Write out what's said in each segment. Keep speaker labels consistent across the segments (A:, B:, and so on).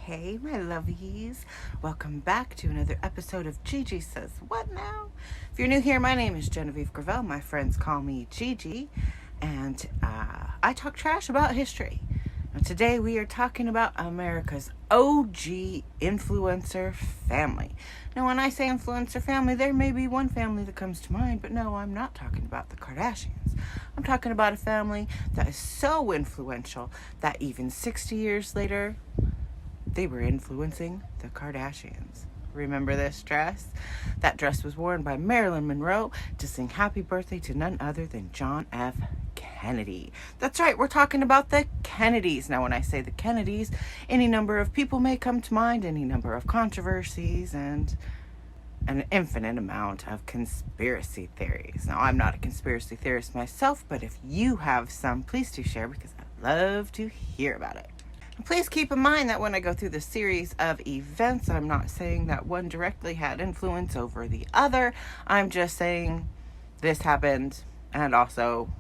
A: Hey, my lovies. Welcome back to another episode of Gigi Says What Now? If you're new here, my name is Genevieve Gravel. My friends call me Gigi, and I talk trash about history. And today we are talking about America's OG influencer family. Now, when I say influencer family, there may be one family that comes to mind, but no, I'm not talking about the Kardashians. I'm talking about a family that is so influential that even 60 years later, they were influencing the Kardashians. Remember this dress? That dress was worn by Marilyn Monroe to sing happy birthday to none other than John F. Kennedy. That's right, we're talking about the Kennedys. Now, when I say the Kennedys, any number of people may come to mind, any number of controversies, and an infinite amount of conspiracy theories. Now, I'm not a conspiracy theorist myself, but if you have some, please do share because I'd love to hear about it. Please keep in mind that when I go through the series of events, I'm not saying that one directly had influence over the other. I'm just saying this happened and also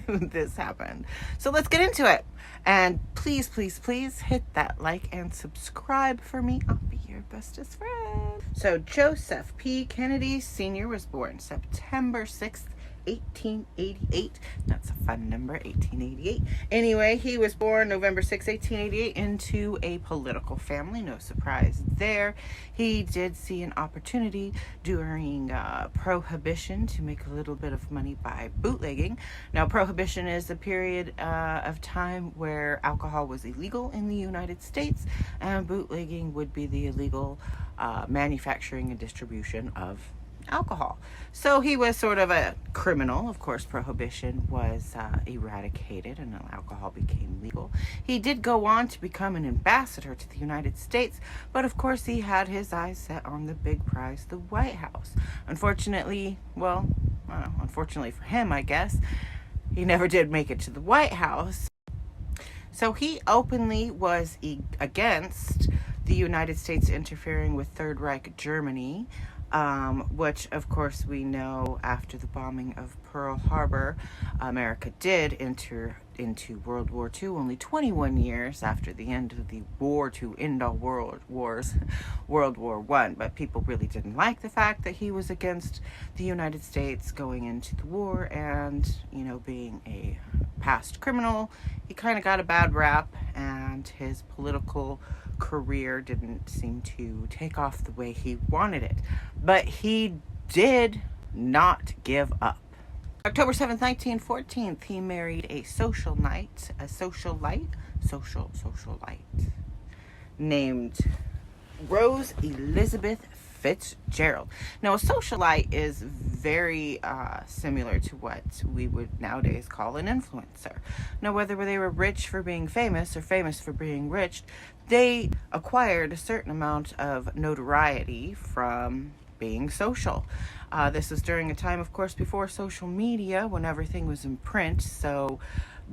A: this happened. So let's get into it. And please, please, please hit that like and subscribe for me. I'll be your bestest friend. So Joseph P. Kennedy Sr. was born September 6th, 1888. That's a fun number, 1888. Anyway, he was born November 6, 1888 into a political family. No surprise there. He did see an opportunity during Prohibition to make a little bit of money by bootlegging. Now, Prohibition is a period of time where alcohol was illegal in the United States, and bootlegging would be the illegal manufacturing and distribution of alcohol. So he was sort of a criminal. Of course, Prohibition was eradicated and alcohol became legal. He did go on to become an ambassador to the United States, but of course he had his eyes set on the big prize, the White House. Unfortunately, unfortunately for him, I guess, he never did make it to the White House. So he openly was against the United States interfering with Third Reich Germany, which, of course, we know after the bombing of Pearl Harbor, America did enter into World War II only 21 years after the end of the war to end all world wars, World War I. But people really didn't like the fact that he was against the United States going into the war, and, being a past criminal, he kind of got a bad rap, and his political career didn't seem to take off the way he wanted it. But he did not give up. October 7th, 1914, he married a socialite named Rose Elizabeth Fitzgerald. Now, a socialite is very similar to what we would nowadays call an influencer. Now, whether they were rich for being famous or famous for being rich, they acquired a certain amount of notoriety from being social. This was during a time, of course, before social media, when everything was in print. So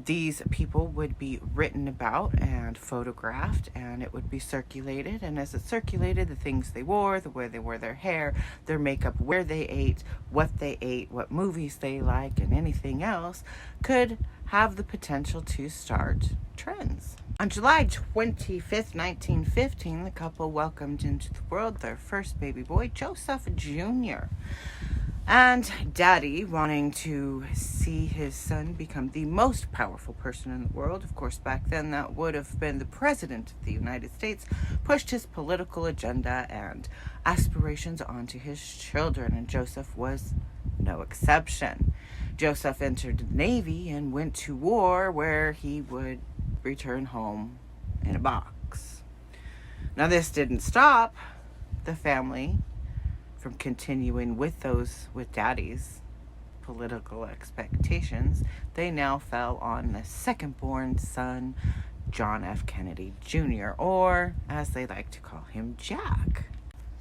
A: these people would be written about and photographed, and it would be circulated. And as it circulated, the things they wore, the way they wore their hair, their makeup, where they ate, what movies they like, and anything else could have the potential to start trends. On July 25th, 1915, the couple welcomed into the world their first baby boy, Joseph Jr. And Daddy, wanting to see his son become the most powerful person in the world, of course, back then that would have been the President of the United States, pushed his political agenda and aspirations onto his children, and Joseph was no exception. Joseph entered the Navy and went to war, where he would return home in a box. Now, this didn't stop the family from continuing with Daddy's political expectations. They now fell on the second-born son, John F. Kennedy Jr., or as they like to call him, Jack.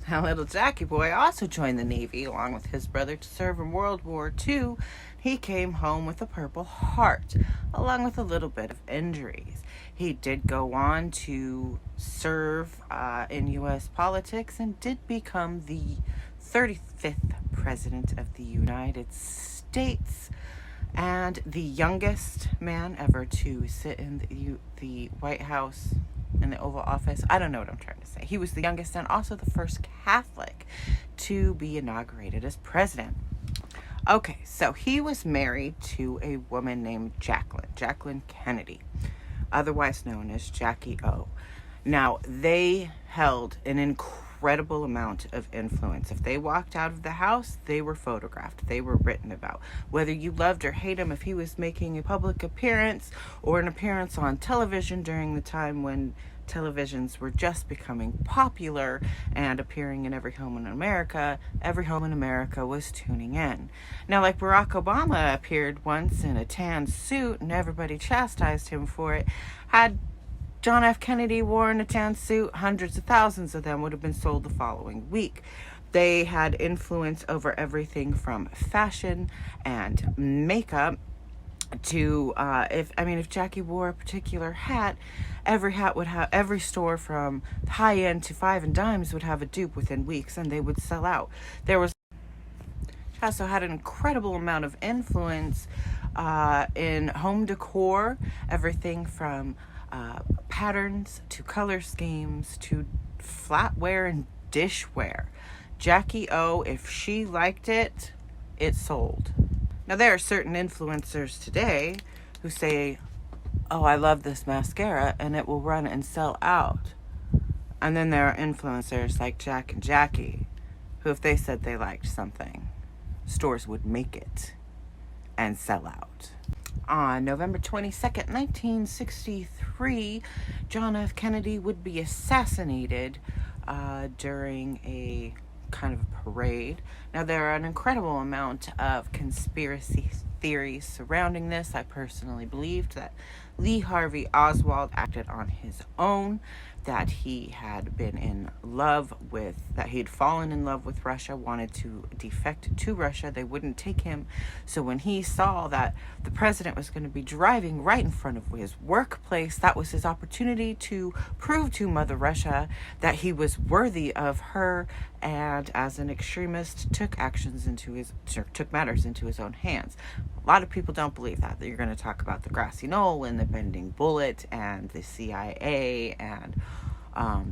A: Now, little Jackie boy also joined the Navy along with his brother to serve in World War II. He came home with a Purple Heart, along with a little bit of injuries. He did go on to serve in U.S. politics and did become the 35th President of the United States, and the youngest man ever to sit in the White House in the Oval Office. I don't know what I'm trying to say. He was the youngest and also the first Catholic to be inaugurated as president. Okay, so he was married to a woman named Jacqueline Kennedy, otherwise known as Jackie O. Now, they held an incredible amount of influence. If they walked out of the house, they were photographed. They were written about. Whether you loved or hate him, if he was making a public appearance or an appearance on television during the time when televisions were just becoming popular and appearing in every home in America was tuning in. Now, like Barack Obama appeared once in a tan suit and everybody chastised him for it, had John F. Kennedy worn a tan suit, hundreds of thousands of them would have been sold the following week. They had influence over everything from fashion and makeup to if Jackie wore a particular hat, every store from high end to five and dimes would have a dupe within weeks, and they would sell out. She also had an incredible amount of influence in home decor, everything from patterns to color schemes to flatware and dishware. Jackie O, if she liked it, it sold. Now, there are certain influencers today who say, oh, I love this mascara, and it will run and sell out. And then there are influencers like Jack and Jackie, who if they said they liked something, stores would make it and sell out. On November 22nd, 1963, John F. Kennedy would be assassinated during a kind of a parade. Now, there are an incredible amount of conspiracy theories surrounding this. I personally believed that Lee Harvey Oswald acted on his own, that he had fallen in love with Russia, wanted to defect to Russia. They wouldn't take him. So when he saw that the president was going to be driving right in front of his workplace, that was his opportunity to prove to Mother Russia that he was worthy of her, and as an extremist took matters into his own hands. A lot of people don't believe that you're going to talk about the grassy knoll and the bending bullet and the CIA and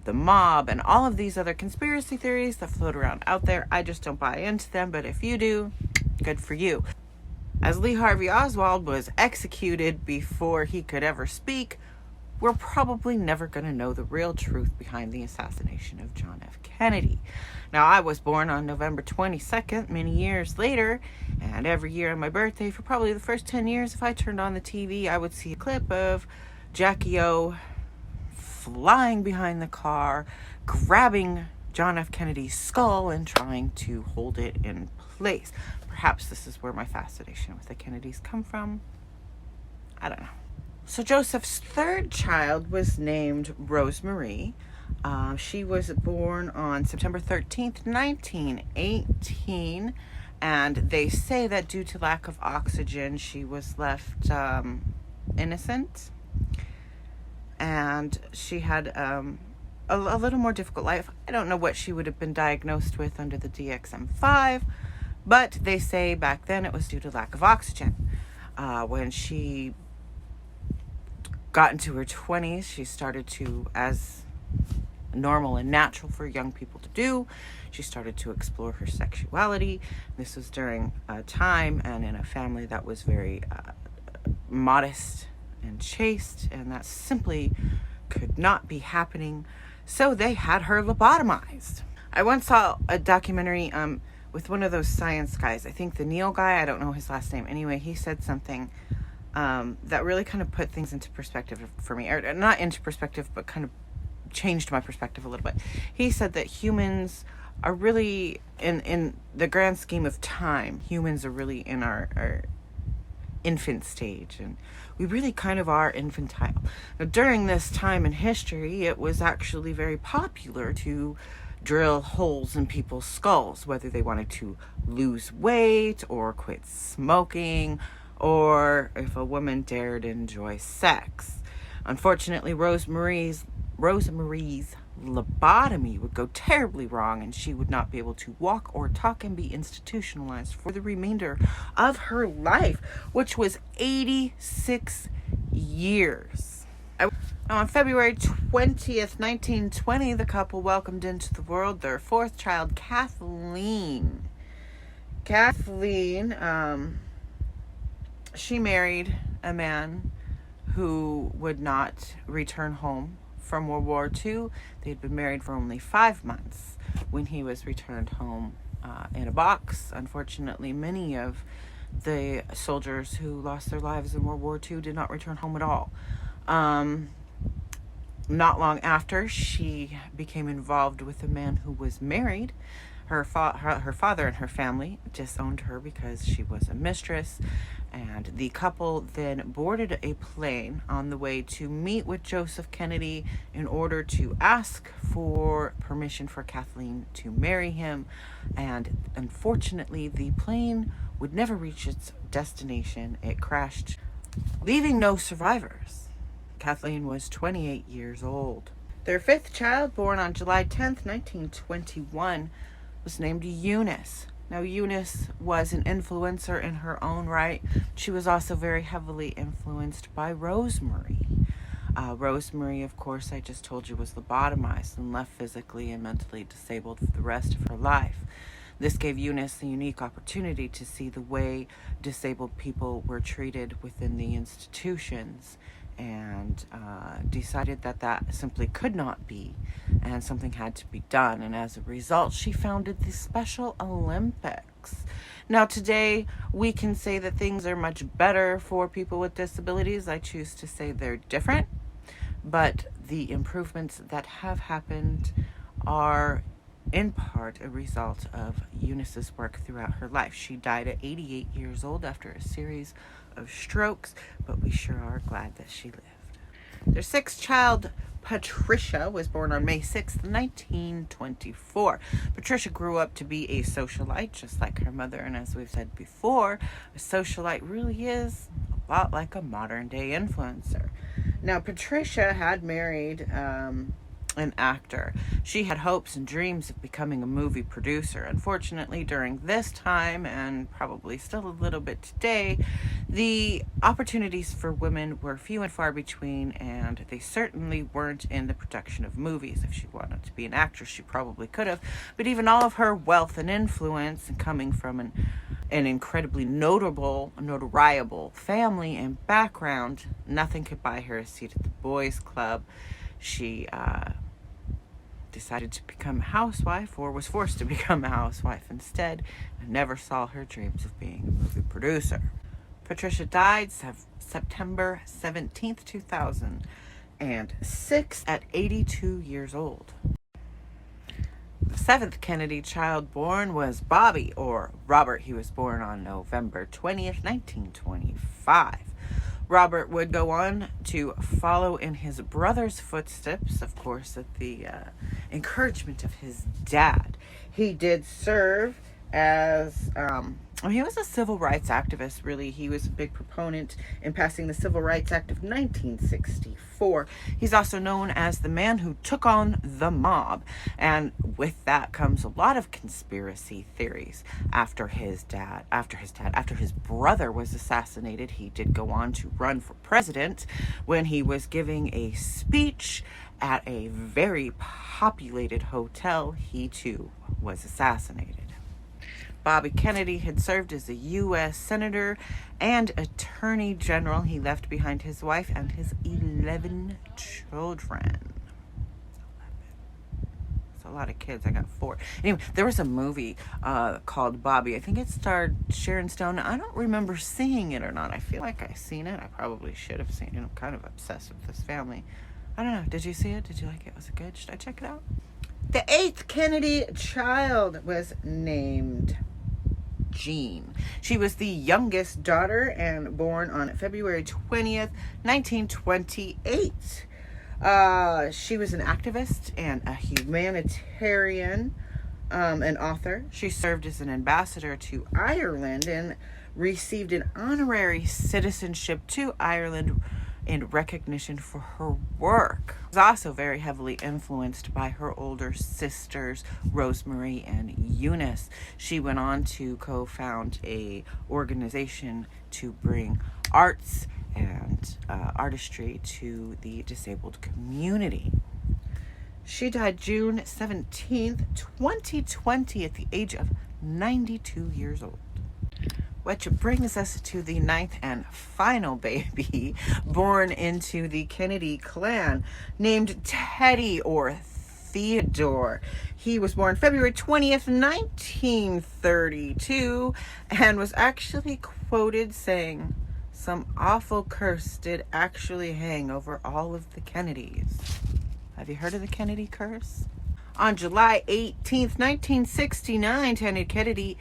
A: the mob and all of these other conspiracy theories that float around out there. I just don't buy into them, but if you do, good for you. As Lee Harvey Oswald was executed before he could ever speak, we're probably never going to know the real truth behind the assassination of John F. Kennedy. Now, I was born on November 22nd, many years later, and every year on my birthday, for probably the first 10 years, if I turned on the TV, I would see a clip of Jackie O flying behind the car, grabbing John F. Kennedy's skull and trying to hold it in place. Perhaps this is where my fascination with the Kennedys come from. I don't know. So Joseph's third child was named Rosemarie. She was born on September 13th, 1918, and they say that due to lack of oxygen, she was left innocent, and she had a little more difficult life. I don't know what she would have been diagnosed with under the DSM-5, but they say back then it was due to lack of oxygen. When she got into her 20s, she started to, as normal and natural for young people to do, she started to explore her sexuality. This was during a time and in a family that was very modest and chaste, and that simply could not be happening. So they had her lobotomized. I once saw a documentary with one of those science guys. I think the Neil guy, I don't know his last name. Anyway, he said something that really kind of put things into perspective for me, or not into perspective, but kind of changed my perspective a little bit. He said that humans are really, in the grand scheme of time, humans are really in our infant stage, and we really kind of are infantile. Now, during this time in history, it was actually very popular to drill holes in people's skulls, whether they wanted to lose weight or quit smoking, or if a woman dared enjoy sex. Unfortunately, Rosemarie's lobotomy would go terribly wrong, and she would not be able to walk or talk and be institutionalized for the remainder of her life, which was 86 years. On February 20th, 1920, the couple welcomed into the world their fourth child, Kathleen. She married a man who would not return home from World War II. They had been married for only 5 months when he was returned home in a box. Unfortunately, many of the soldiers who lost their lives in World War II did not return home at all. Not long after, she became involved with a man who was married. Her father and her family disowned her because she was a mistress, and the couple then boarded a plane on the way to meet with Joseph Kennedy in order to ask for permission for Kathleen to marry him. And unfortunately, the plane would never reach its destination. It crashed, leaving no survivors. Kathleen was 28 years old. Their fifth child, born on July 10th, 1921, was named Eunice. Now, Eunice was an influencer in her own right. She was also very heavily influenced by Rosemary. Rosemary, of course, I just told you, was lobotomized and left physically and mentally disabled for the rest of her life. This gave Eunice the unique opportunity to see the way disabled people were treated within the institutions, and decided that that simply could not be, and something had to be done. And as a result, she founded the Special Olympics. Now, today, we can say that things are much better for people with disabilities. I choose to say they're different, but the improvements that have happened are in part a result of Eunice's work throughout her life. She died at 88 years old after a series of strokes, but we sure are glad that she lived. Their sixth child, Patricia, was born on May 6th, 1924. Patricia grew up to be a socialite, just like her mother, and as we've said before, a socialite really is a lot like a modern-day influencer. Now, Patricia had married an actor. She had hopes and dreams of becoming a movie producer. Unfortunately, during this time, and probably still a little bit today, the opportunities for women were few and far between, and they certainly weren't in the production of movies. If she wanted to be an actress, she probably could have, but even all of her wealth and influence, and coming from an incredibly notoriable family and background, nothing could buy her a seat at the boys' club. She decided to become a housewife, or was forced to become a housewife instead, and never saw her dreams of being a movie producer. Patricia died September 17th, 2006 at 82 years old. The seventh Kennedy child born was Bobby, or Robert. He was born on November 20th, 1925. Robert would go on to follow in his brother's footsteps, of course, at the encouragement of his dad. He did serve as, he was a civil rights activist, really. He was a big proponent in passing the Civil Rights Act of 1964. He's also known as the man who took on the mob, and with that comes a lot of conspiracy theories. After his brother was assassinated, he did go on to run for president. When he was giving a speech at a very populated hotel, he too was assassinated. Bobby Kennedy had served as a U.S. Senator and Attorney General. He left behind his wife and his 11 children. That's a lot of kids. I got 4. Anyway, there was a movie called Bobby. I think it starred Sharon Stone. I don't remember seeing it or not. I feel like I've seen it. I probably should have seen it. I'm kind of obsessed with this family. I don't know. Did you see it? Did you like it? Was it good? Should I check it out? The 8th Kennedy child was named Jean. She was the youngest daughter and born on February 20th, 1928. She was an activist and a humanitarian, an author. She served as an ambassador to Ireland and received an honorary citizenship to Ireland in recognition for her work. She was also very heavily influenced by her older sisters, Rosemary and Eunice. She went on to co-found a organization to bring arts and artistry to the disabled community. She died June 17th, 2020 at the age of 92 years old. Which brings us to the ninth and final baby born into the Kennedy clan, named Teddy or Theodore. He was born February 20th, 1932, and was actually quoted saying, "Some awful curse did actually hang over all of the Kennedys." Have you heard of the Kennedy curse? On July 18th, 1969, Teddy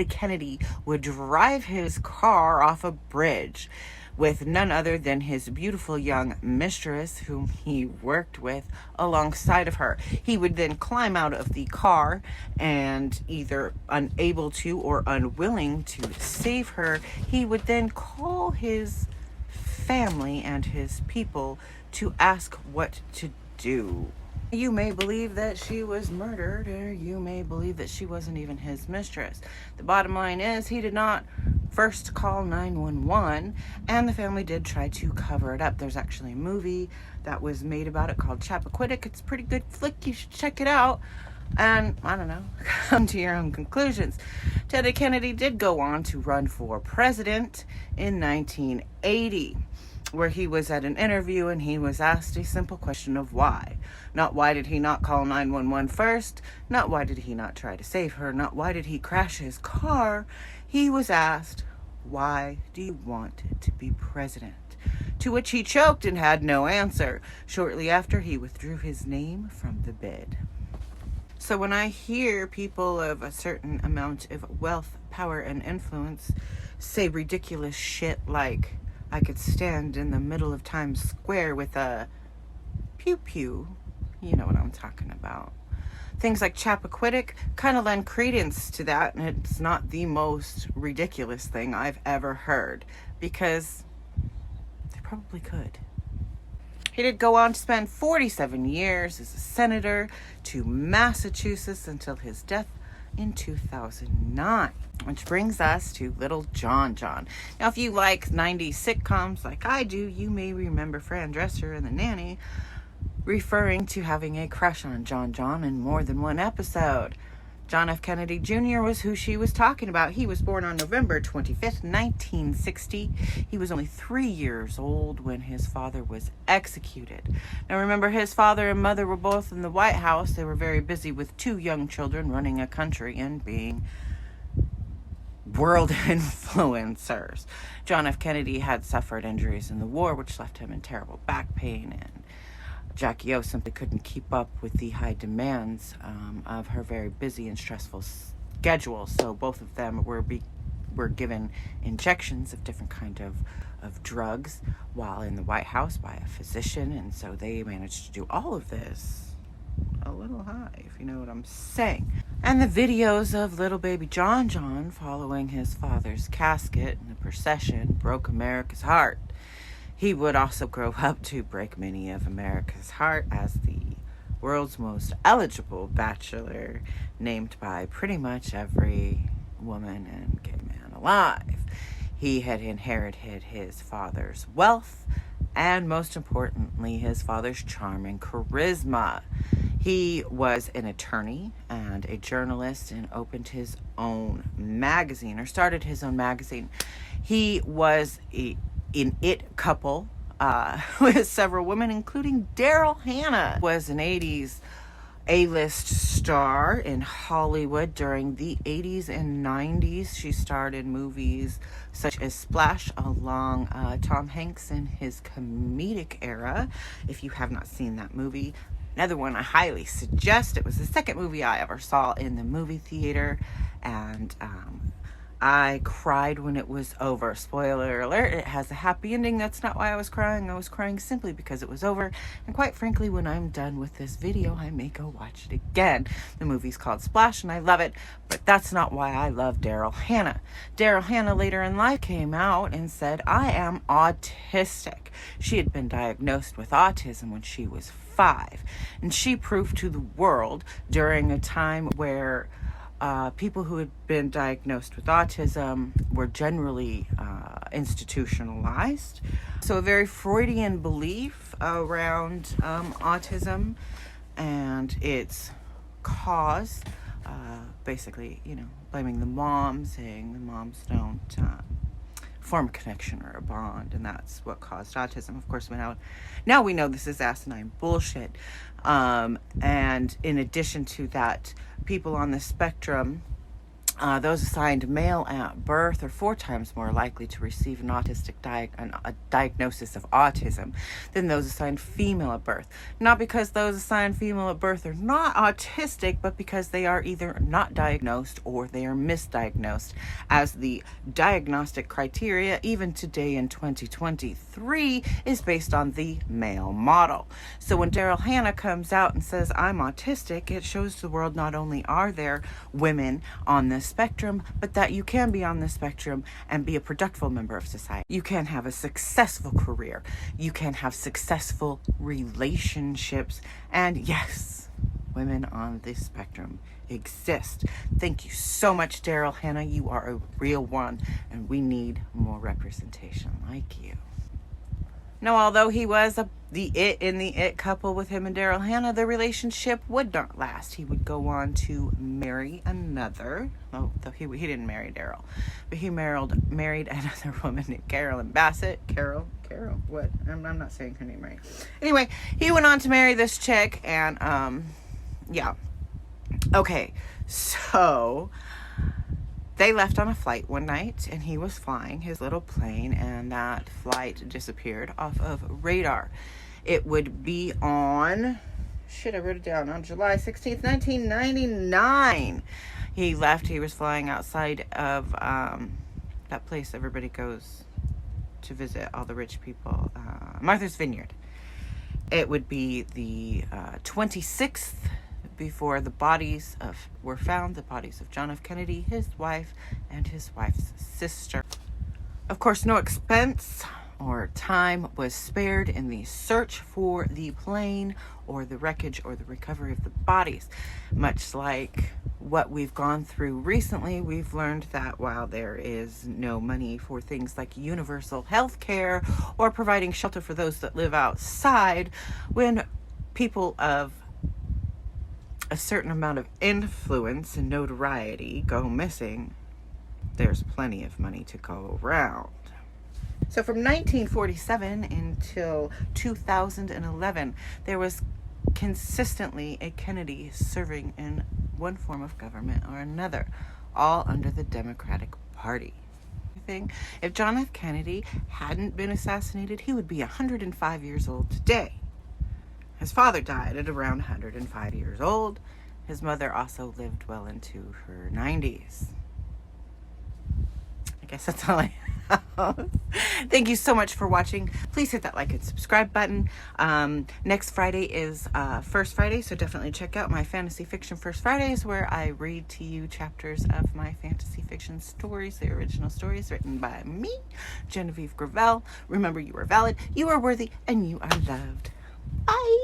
A: Kennedy would drive his car off a bridge with none other than his beautiful young mistress, whom he worked with alongside of her. He would then climb out of the car, and either unable to or unwilling to save her, he would then call his family and his people to ask what to do. You may believe that she was murdered, or you may believe that she wasn't even his mistress. The bottom line is he did not first call 911, and the family did try to cover it up. There's actually a movie that was made about it called Chappaquiddick. It's a pretty good flick. You should check it out. And, I don't know, come to your own conclusions. Teddy Kennedy did go on to run for president in 1980, where he was at an interview and he was asked a simple question of why. Not why did he not call 911 first, not why did he not try to save her, not why did he crash his car. He was asked, why do you want to be president? To which he choked and had no answer. Shortly after, he withdrew his name from the bid. So when I hear people of a certain amount of wealth, power, and influence say ridiculous shit like, I could stand in the middle of Times Square with a pew-pew, you know what I'm talking about. Things like Chappaquiddick kind of lend credence to that, and it's not the most ridiculous thing I've ever heard, because they probably could. He did go on to spend 47 years as a senator to Massachusetts until his death in 2009. Which brings us to Little John John. Now, if you like 90s sitcoms like I do, you may remember Fran Drescher and The Nanny referring to having a crush on John John in more than one episode. John F. Kennedy Jr. was who she was talking about. He was born on November 25th, 1960. He was only 3 years old when his father was executed. Now remember, his father and mother were both in the White House. They were very busy with 2 young children running a country and being world influencers. John F. Kennedy had suffered injuries in the war, which left him in terrible back pain, and Jackie O simply couldn't keep up with the high demands of her very busy and stressful schedule. So both of them were given injections of different kind of drugs while in the White House by a physician, and so they managed to do all of this a little high, if you know what I'm saying. And the videos of little baby John John following his father's casket in the procession broke America's heart. He would also grow up to break many of America's heart as the world's most eligible bachelor, named by pretty much every woman and gay man alive. He had inherited his father's wealth and, most importantly, his father's charm and charisma. He was an attorney and a journalist and opened his own magazine, or started his own magazine. He was an it couple with several women, including Daryl Hannah, was an 80s A-list star in Hollywood during the 80s and 90s. She starred in movies such as Splash along Tom Hanks in his comedic era. If you have not seen that movie, another one I highly suggest. It was the second movie I ever saw in the movie theater, and I cried when it was over. Spoiler alert, it has a happy ending. That's not why I was crying. I was crying simply because it was over. And quite frankly, when I'm done with this video, I may go watch it again. The movie's called Splash and I love it, but that's not why I love Daryl Hannah. Daryl Hannah later in life came out and said, I am autistic. She had been diagnosed with autism when she was 5. And she proved to the world during a time where people who had been diagnosed with autism were generally institutionalized. So a very Freudian belief around autism and its cause, basically, blaming the mom, saying the moms don't form a connection or a bond, and that's what caused autism. Of course, now we know this is asinine bullshit. And in addition to that, people on the spectrum, those assigned male at birth are 4 times more likely to receive an autistic a diagnosis of autism than those assigned female at birth. Not because those assigned female at birth are not autistic, but because they are either not diagnosed or they are misdiagnosed, as the diagnostic criteria, even today in 2023, is based on the male model. So when Daryl Hannah comes out and says, "I'm autistic," it shows the world not only are there women on this spectrum, but that you can be on the spectrum and be a productive member of society. You can have a successful career. You can have successful relationships. And yes, women on this spectrum exist. Thank you so much, Daryl Hannah. You are a real one, and we need more representation like you. Now, although he was the it couple with him and Daryl Hannah, the relationship would not last. He would go on to marry another. Oh, though he didn't marry Daryl, but he married another woman named Carolyn Bassett. Carol. What? I'm not saying her name right. Anyway, he went on to marry this chick, and yeah. Okay, so they left on a flight one night, and he was flying his little plane, and that flight disappeared off of radar. It would be on, I wrote it down, on July 16th, 1999. He left. He was flying outside of that place everybody goes to visit, all the rich people, Martha's Vineyard. It would be the 26th before the bodies were found, the bodies of John F. Kennedy, his wife, and his wife's sister. Of course, no expense or time was spared in the search for the plane or the wreckage or the recovery of the bodies. Much like what we've gone through recently, we've learned that while there is no money for things like universal health care or providing shelter for those that live outside, when people of a certain amount of influence and notoriety go missing, there's plenty of money to go around. So from 1947 until 2011, there was consistently a Kennedy serving in one form of government or another, all under the Democratic Party. If John F. Kennedy hadn't been assassinated, he would be 105 years old today. His father died at around 105 years old. His mother also lived well into her 90s. I guess that's all I have. Thank you so much for watching. Please hit that like and subscribe button. Next Friday is First Friday, so definitely check out my Fantasy Fiction First Fridays, where I read to you chapters of my fantasy fiction stories, the original stories written by me, Genevieve Gravel. Remember, you are valid, you are worthy, and you are loved. Bye!